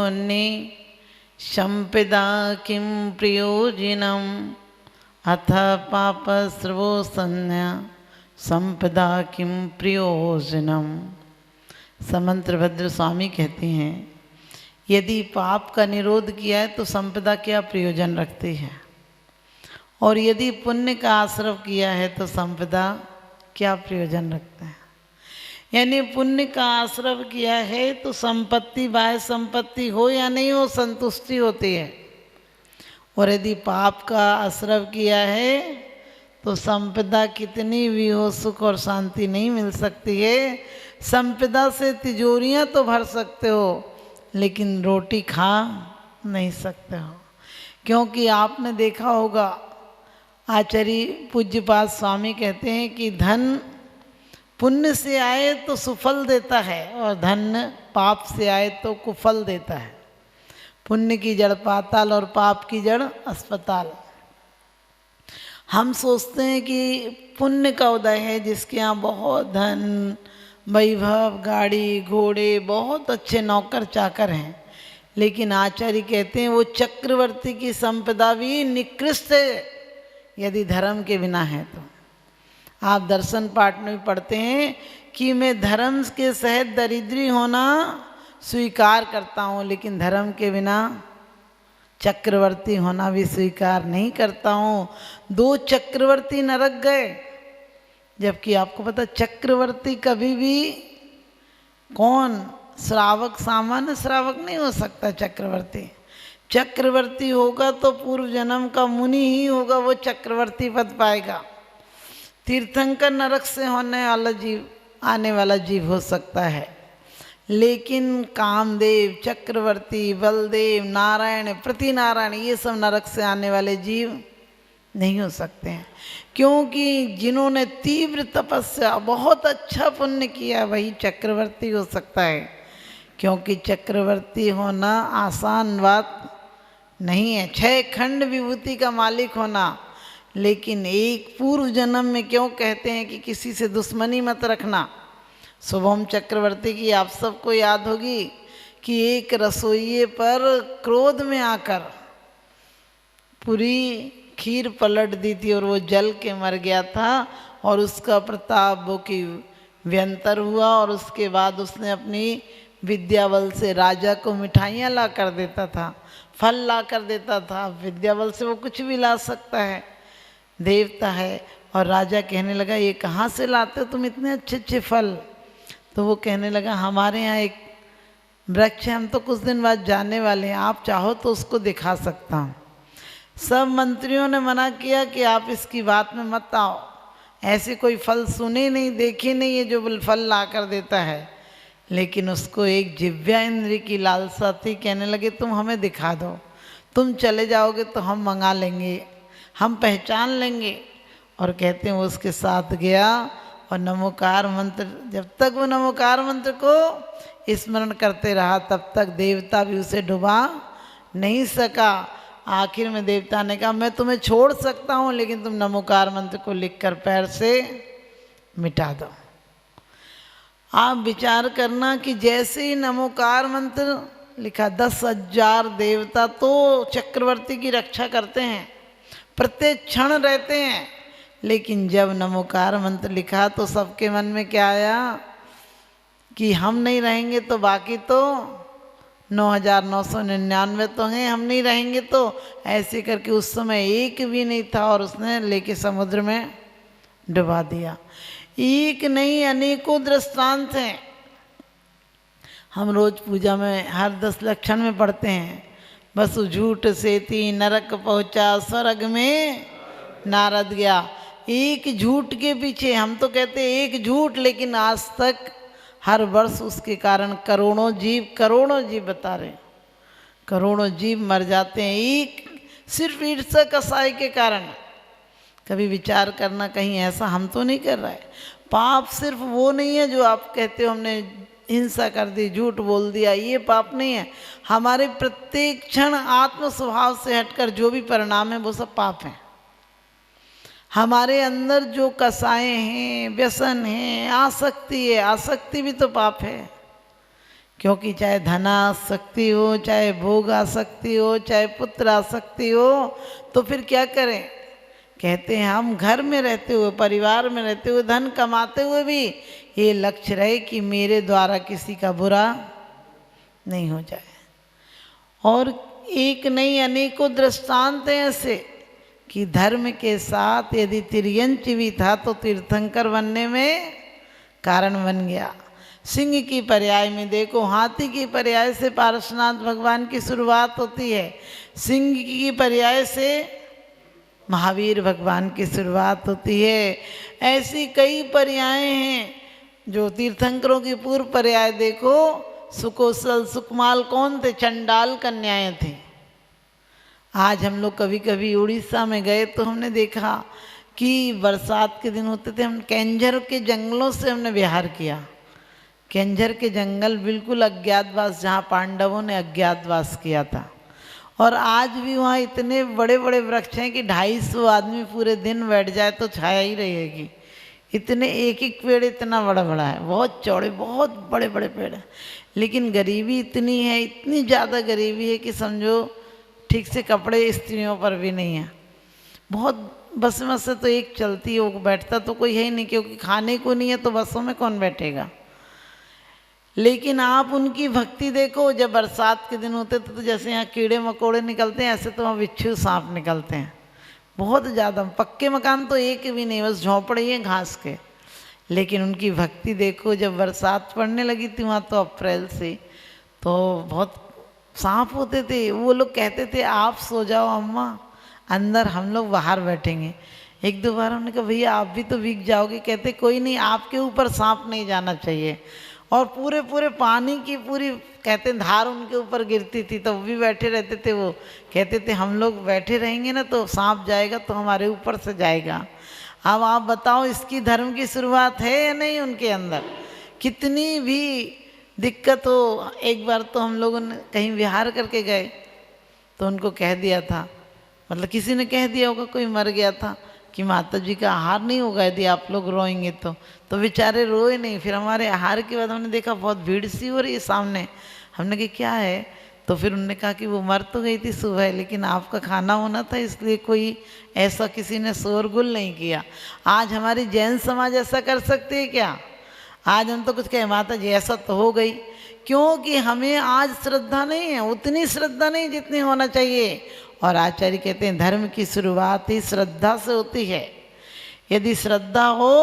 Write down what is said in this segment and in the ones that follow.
पुण्ये संपदा किं प्रयोजनम् अथ पापस्रवो संज्ञा संपदा किं प्रयोजनम्। समंत्रभद्र स्वामी कहते हैं, यदि पाप का निरोध किया है तो संपदा क्या प्रयोजन रखती है, और यदि पुण्य का आश्रव किया है तो संपदा क्या प्रयोजन रखता है। यानी पुण्य का आश्रव किया है तो संपत्ति, बाह्य संपत्ति हो या नहीं हो, संतुष्टि होती है, और यदि पाप का आश्रव किया है तो संपदा कितनी भी हो, सुख और शांति नहीं मिल सकती है। संपदा से तिजोरियां तो भर सकते हो लेकिन रोटी खा नहीं सकते हो। क्योंकि आपने देखा होगा, आचार्य पूज्यपाद स्वामी कहते हैं कि धन पुण्य से आए तो सुफल देता है और धन पाप से आए तो कुफल देता है। पुण्य की जड़ पाताल और पाप की जड़ अस्पताल। हम सोचते हैं कि पुण्य का उदय है जिसके यहाँ बहुत धन, वैभव, गाड़ी घोड़े, बहुत अच्छे नौकर चाकर हैं, लेकिन आचार्य कहते हैं वो चक्रवर्ती की संपदा भी निकृष्ट है यदि धर्म के बिना है तो। आप दर्शन पाठ में भी पढ़ते हैं कि मैं धर्म के सहित दरिद्री होना स्वीकार करता हूँ, लेकिन धर्म के बिना चक्रवर्ती होना भी स्वीकार नहीं करता हूँ। 2 चक्रवर्ती नरक गए, जबकि आपको पता चक्रवर्ती कभी भी कौन, श्रावक, सामान्य श्रावक नहीं हो सकता। चक्रवर्ती चक्रवर्ती होगा तो पूर्व जन्म का मुनि ही होगा, वो चक्रवर्ती पद पाएगा। तीर्थंकर नरक से होने वाला जीव, आने वाला जीव हो सकता है, लेकिन कामदेव, चक्रवर्ती, बलदेव, नारायण, प्रतिनारायण, ये सब नरक से आने वाले जीव नहीं हो सकते हैं। क्योंकि जिन्होंने तीव्र तपस्या, बहुत अच्छा पुण्य किया, वही चक्रवर्ती हो सकता है। क्योंकि चक्रवर्ती होना आसान बात नहीं है। 6 खंड विभूति का मालिक होना, लेकिन एक पूर्व जन्म में क्यों कहते हैं कि किसी से दुश्मनी मत रखना। शुभम चक्रवर्ती की आप सबको याद होगी कि एक रसोइये पर क्रोध में आकर पूरी खीर पलट दी थी और वो जल के मर गया था, और उसका प्रताप वो की व्यंतर हुआ, और उसके बाद उसने अपनी विद्या बल से राजा को मिठाइयाँ ला कर देता था, फल ला कर देता था। विद्या बल से वो कुछ भी ला सकता है, देवता है। और राजा कहने लगा, ये कहाँ से लाते हो तुम इतने अच्छे अच्छे फल? तो वो कहने लगा, हमारे यहाँ एक वृक्ष है, हम तो कुछ दिन बाद जाने वाले हैं, आप चाहो तो उसको दिखा सकता हूँ। सब मंत्रियों ने मना किया कि आप इसकी बात में मत आओ, ऐसे कोई फल सुने नहीं, देखे नहीं है जो फल ला कर देता है। लेकिन उसको एक जिव्या इंद्र की लालसा थी, कहने लगे तुम हमें दिखा दो, तुम चले जाओगे तो हम मंगा लेंगे, हम पहचान लेंगे। और कहते हैं वो उसके साथ गया, और नमोकार मंत्र, जब तक वो नमोकार मंत्र को स्मरण करते रहा तब तक देवता भी उसे डुबा नहीं सका। आखिर में देवता ने कहा, मैं तुम्हें छोड़ सकता हूँ, लेकिन तुम नमोकार मंत्र को लिखकर पैर से मिटा दो। आप विचार करना कि जैसे ही नमोकार मंत्र लिखा, 10,000 देवता तो चक्रवर्ती की रक्षा करते हैं, प्रत्येक क्षण रहते हैं, लेकिन जब नमोकार मंत्र लिखा तो सबके मन में क्या आया कि हम नहीं रहेंगे तो बाकी तो 9,999 तो हैं, हम नहीं रहेंगे तो। ऐसे करके उस समय एक भी नहीं था, और उसने लेके समुद्र में डुबा दिया। एक नहीं, अनेकों दृष्टांत हैं। हम रोज पूजा में हर 10 लक्षण में पढ़ते हैं, बस झूठ से थी नरक पहुंचा, स्वर्ग में नारद गया। एक झूठ के पीछे, हम तो कहते हैं एक झूठ, लेकिन आज तक हर वर्ष उसके कारण करोड़ों जीव बता रहे, करोड़ों जीव मर जाते हैं एक सिर्फ ईर्ष्या कसाई के कारण। कभी विचार करना, कहीं ऐसा हम तो नहीं कर रहे। पाप सिर्फ वो नहीं है जो आप कहते हो हमने हिंसा कर दी, झूठ बोल दिया, ये पाप नहीं है। हमारे प्रत्येक क्षण आत्म स्वभाव से हटकर जो भी परिणाम है वो सब पाप हैं। हमारे अंदर जो कसाएं हैं, व्यसन हैं, आसक्ति है, आसक्ति भी तो पाप है। क्योंकि चाहे धनासक्ति हो, चाहे भोग आसक्ति हो, चाहे पुत्र आसक्ति हो, तो फिर क्या करें। कहते हैं हम घर में रहते हुए, परिवार में रहते हुए, धन कमाते हुए भी ये लक्ष्य रहे कि मेरे द्वारा किसी का बुरा नहीं हो जाए। और एक नहीं अनेकों दृष्टांत हैं ऐसे कि धर्म के साथ यदि तिर्यंच भी था तो तीर्थंकर बनने में कारण बन गया। सिंह की पर्याय में देखो, हाथी की पर्याय से पार्श्वनाथ भगवान की शुरुआत होती है, सिंह की पर्याय से महावीर भगवान की शुरुआत होती है। ऐसी कई पर्याय हैं जो तीर्थंकरों की पूर्व पर्याय देखो, सुकोसल सुकमाल कौन थे, चंडाल कन्याएं थी। आज हम लोग कभी कभी उड़ीसा में गए तो हमने देखा कि बरसात के दिन होते थे, हम केंझर के जंगलों से हमने विहार किया। केंझर के जंगल बिल्कुल अज्ञातवास, जहाँ पांडवों ने अज्ञातवास किया था। और आज भी वहाँ इतने बड़े बड़े वृक्ष हैं कि 250 आदमी पूरे दिन बैठ जाए तो छाया ही रहेगी। इतने एक एक पेड़ इतना बड़ा बड़ा है, बहुत चौड़े, बहुत बड़े बड़े पेड़ हैं। लेकिन गरीबी इतनी है, इतनी ज़्यादा गरीबी है कि समझो ठीक से कपड़े स्त्रियों पर भी नहीं है। बहुत बस में से तो एक चलती है, वो बैठता तो कोई है ही नहीं, क्योंकि खाने को नहीं है तो बसों में कौन बैठेगा। लेकिन आप उनकी भक्ति देखो, जब बरसात के दिन होते तो जैसे यहाँ कीड़े मकोड़े निकलते हैं, ऐसे तो वहाँ बिच्छू सांप निकलते हैं बहुत ज़्यादा। पक्के मकान तो एक भी नहीं, बस झोंपड़े हैं घास के। लेकिन उनकी भक्ति देखो, जब बरसात पड़ने लगी थी वहाँ तो अप्रैल से, तो बहुत सांप होते थे। वो लोग कहते थे आप सो जाओ अम्मा अंदर, हम लोग बाहर बैठेंगे। एक दो बार हमने कहा भैया आप भी तो भीग जाओगे। कहते कोई नहीं, आपके ऊपर सांप नहीं जाना चाहिए। और पूरे पूरे पानी की पूरी कहते धार उनके ऊपर गिरती थी, तो वो भी बैठे रहते थे। वो कहते थे हम लोग बैठे रहेंगे ना तो सांप जाएगा तो हमारे ऊपर से जाएगा। अब आप बताओ इसकी धर्म की शुरुआत है या नहीं उनके अंदर। कितनी भी दिक्कत हो, एक बार तो हम लोगों ने कहीं विहार करके गए तो उनको कह दिया था, मतलब किसी ने कह दिया होगा, कोई मर गया था, कि माता जी का आहार नहीं होगा यदि आप लोग रोएंगे तो बेचारे रोए नहीं। फिर हमारे आहार के बाद हमने देखा बहुत भीड़ सी हो रही है सामने। हमने कहा क्या है, तो फिर उन्होंने कहा कि वो मर तो गई थी सुबह, लेकिन आपका खाना होना था इसलिए कोई ऐसा किसी ने शोरगुल नहीं किया। आज हमारी जैन समाज ऐसा कर सकती है क्या? आज हम तो कुछ कहे माता जी ऐसा तो हो गई, क्योंकि हमें आज श्रद्धा नहीं है, उतनी श्रद्धा नहीं जितनी होना चाहिए। और आचार्य कहते हैं धर्म की शुरुआत ही श्रद्धा से होती है। यदि श्रद्धा हो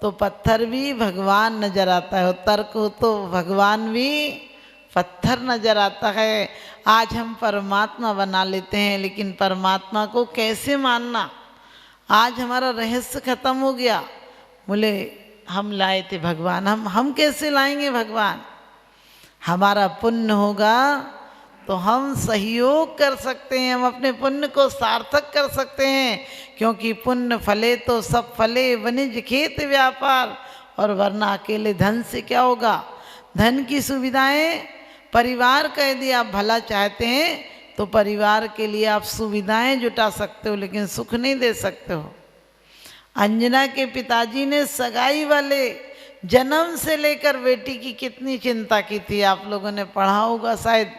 तो पत्थर भी भगवान नजर आता है, और तर्क हो तो भगवान भी पत्थर नजर आता है। आज हम परमात्मा बना लेते हैं, लेकिन परमात्मा को कैसे मानना, आज हमारा रहस्य खत्म हो गया। बोले हम लाए थे भगवान, हम कैसे लाएंगे भगवान? हमारा पुण्य होगा तो हम सहयोग कर सकते हैं, हम अपने पुण्य को सार्थक कर सकते हैं। क्योंकि पुण्य फले तो सब फले, वनिज खेत व्यापार, और वरना अकेले धन से क्या होगा। धन की सुविधाएं, परिवार का यदि आप भला चाहते हैं तो परिवार के लिए आप सुविधाएं जुटा सकते हो, लेकिन सुख नहीं दे सकते हो। अंजना के पिताजी ने सगाई वाले जन्म से लेकर बेटी की कितनी चिंता की थी, आप लोगों ने पढ़ा होगा, शायद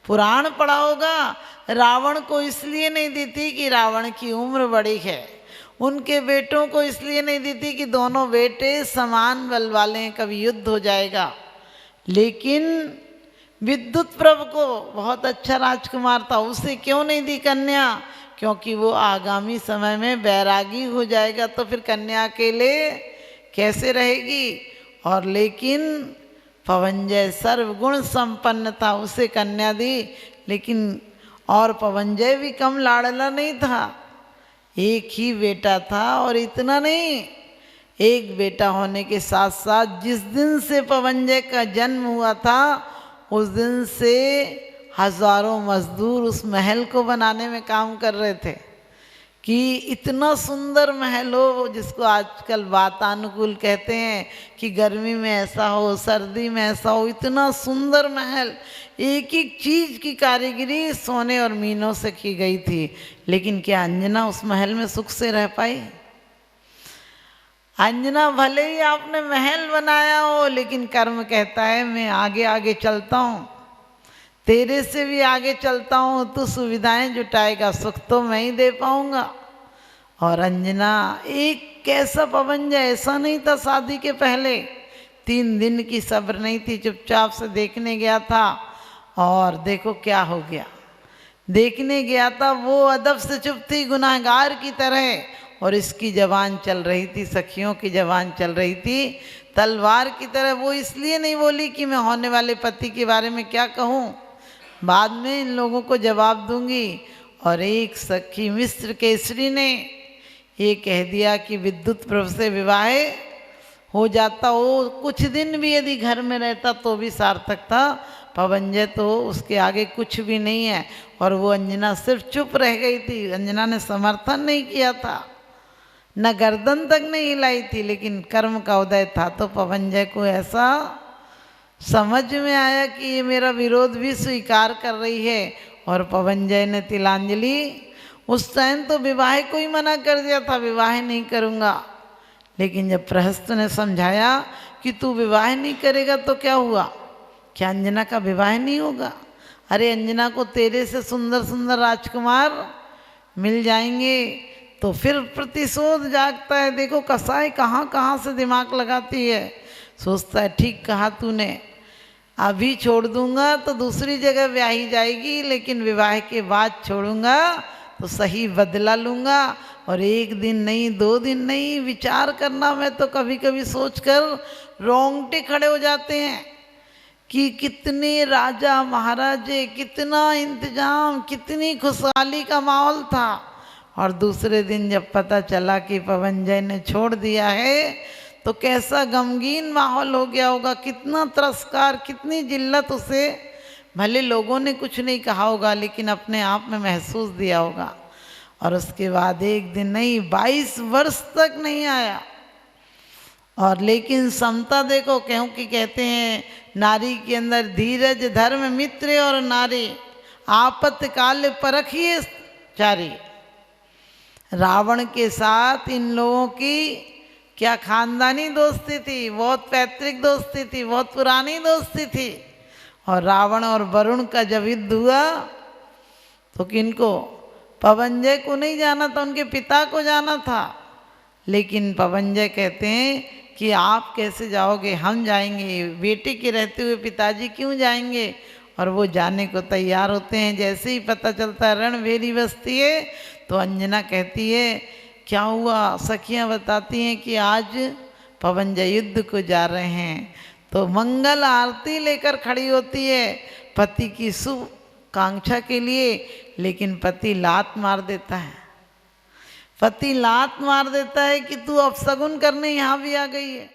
पुराण पढ़ा होगा। रावण को इसलिए नहीं दी थी कि रावण की उम्र बड़ी है, उनके बेटों को इसलिए नहीं दी थी कि दोनों बेटे समान बल वाले हैं, कभी युद्ध हो जाएगा। लेकिन विद्युत प्रभ को बहुत अच्छा राजकुमार था, उसे क्यों नहीं दी कन्या? क्योंकि वो आगामी समय में बैरागी हो जाएगा, तो फिर कन्या अकेले कैसे रहेगी। और लेकिन पवनजय सर्वगुण संपन्न था, उसे कन्या दी। लेकिन और पवनजय भी कम लाडला नहीं था, एक ही बेटा था। और इतना नहीं, एक बेटा होने के साथ साथ जिस दिन से पवनजय का जन्म हुआ था उस दिन से हजारों मजदूर उस महल को बनाने में काम कर रहे थे कि इतना सुंदर महल हो, जिसको आजकल वातानुकूल कहते हैं कि गर्मी में ऐसा हो, सर्दी में ऐसा हो। इतना सुंदर महल, एक एक चीज़ की कारीगरी सोने और मीनों से की गई थी। लेकिन क्या अंजना उस महल में सुख से रह पाई? अंजना भले ही आपने महल बनाया हो, लेकिन कर्म कहता है मैं आगे आगे चलता हूँ, तेरे से भी आगे चलता हूँ, तू सुविधाएं जुटाएगा, सुख तो मैं ही दे पाऊंगा। और अंजना एक कैसा पवंजा, ऐसा नहीं था शादी के पहले, 3 दिन की सब्र नहीं थी, चुपचाप से देखने गया था और देखो क्या हो गया। देखने गया था, वो अदब से चुप थी गुनाहगार की तरह, और इसकी जबान चल रही थी, सखियों की जबान चल रही थी तलवार की तरह। वो इसलिए नहीं बोली कि मैं होने वाले पति के बारे में क्या कहूँ, बाद में इन लोगों को जवाब दूंगी। और एक सखी मिस्र केसरी ने ये कह दिया कि विद्युत प्रभ से विवाह हो जाता, वो कुछ दिन भी यदि घर में रहता तो भी सार्थक था, पवंजय तो उसके आगे कुछ भी नहीं है। और वो अंजना सिर्फ चुप रह गई थी, अंजना ने समर्थन नहीं किया था, न गर्दन तक नहीं हिलाई थी, लेकिन कर्म का उदय था तो पवंजय को ऐसा समझ में आया कि ये मेरा विरोध भी स्वीकार कर रही है। और पवंजय ने तिलांजलि, उस टाइम तो विवाह को ही मना कर दिया था, विवाह नहीं करूँगा, लेकिन जब प्रहस्त ने समझाया कि तू विवाह नहीं करेगा तो क्या हुआ, क्या अंजना का विवाह नहीं होगा? अरे अंजना को तेरे से सुंदर सुंदर राजकुमार मिल जाएंगे तो फिर प्रतिशोध जागता है। देखो कसाई कहाँ कहाँ से दिमाग लगाती है, सोचता है ठीक कहा तूने, अभी छोड़ दूंगा तो दूसरी जगह ब्याही जाएगी, लेकिन विवाह के बाद छोड़ूंगा तो सही बदला लूँगा। और 1 दिन नहीं 2 दिन नहीं विचार करना, मैं तो कभी कभी सोचकर रोंगटे खड़े हो जाते हैं कि कितने राजा महाराजे, कितना इंतजाम, कितनी खुशहाली का माहौल था। और दूसरे दिन जब पता चला कि पवंजय ने छोड़ दिया है तो कैसा गमगीन माहौल हो गया होगा, कितना तिरस्कार, कितनी जिल्लत उसे, भले लोगों ने कुछ नहीं कहा होगा लेकिन अपने आप में महसूस दिया होगा। और उसके बाद 1 दिन नहीं 22 वर्ष तक नहीं आया। और लेकिन समता देखो, क्योंकि कहते हैं नारी के अंदर धीरज, धर्म, मित्र और नारी, आपत्तिकाल परखिए चारी। रावण के साथ इन लोगों की क्या खानदानी दोस्ती थी, बहुत पैतृक दोस्ती थी, बहुत पुरानी दोस्ती थी। और रावण और वरुण का जब युद्ध हुआ तो किनको, पवंजय को नहीं जाना था, उनके पिता को जाना था। लेकिन पवंजय कहते हैं कि आप कैसे जाओगे, हम जाएंगे, बेटे के रहते हुए पिताजी क्यों जाएंगे। और वो जाने को तैयार होते हैं। जैसे ही पता चलता है रणभेरी बसती है तो अंजना कहती है क्या हुआ, सखियाँ बताती हैं कि आज पवंजय युद्ध को जा रहे हैं। तो मंगल आरती लेकर खड़ी होती है पति की शुभ कांक्षा के लिए, लेकिन पति लात मार देता है, पति लात मार देता है कि तू अपशगुन करने यहाँ भी आ गई है।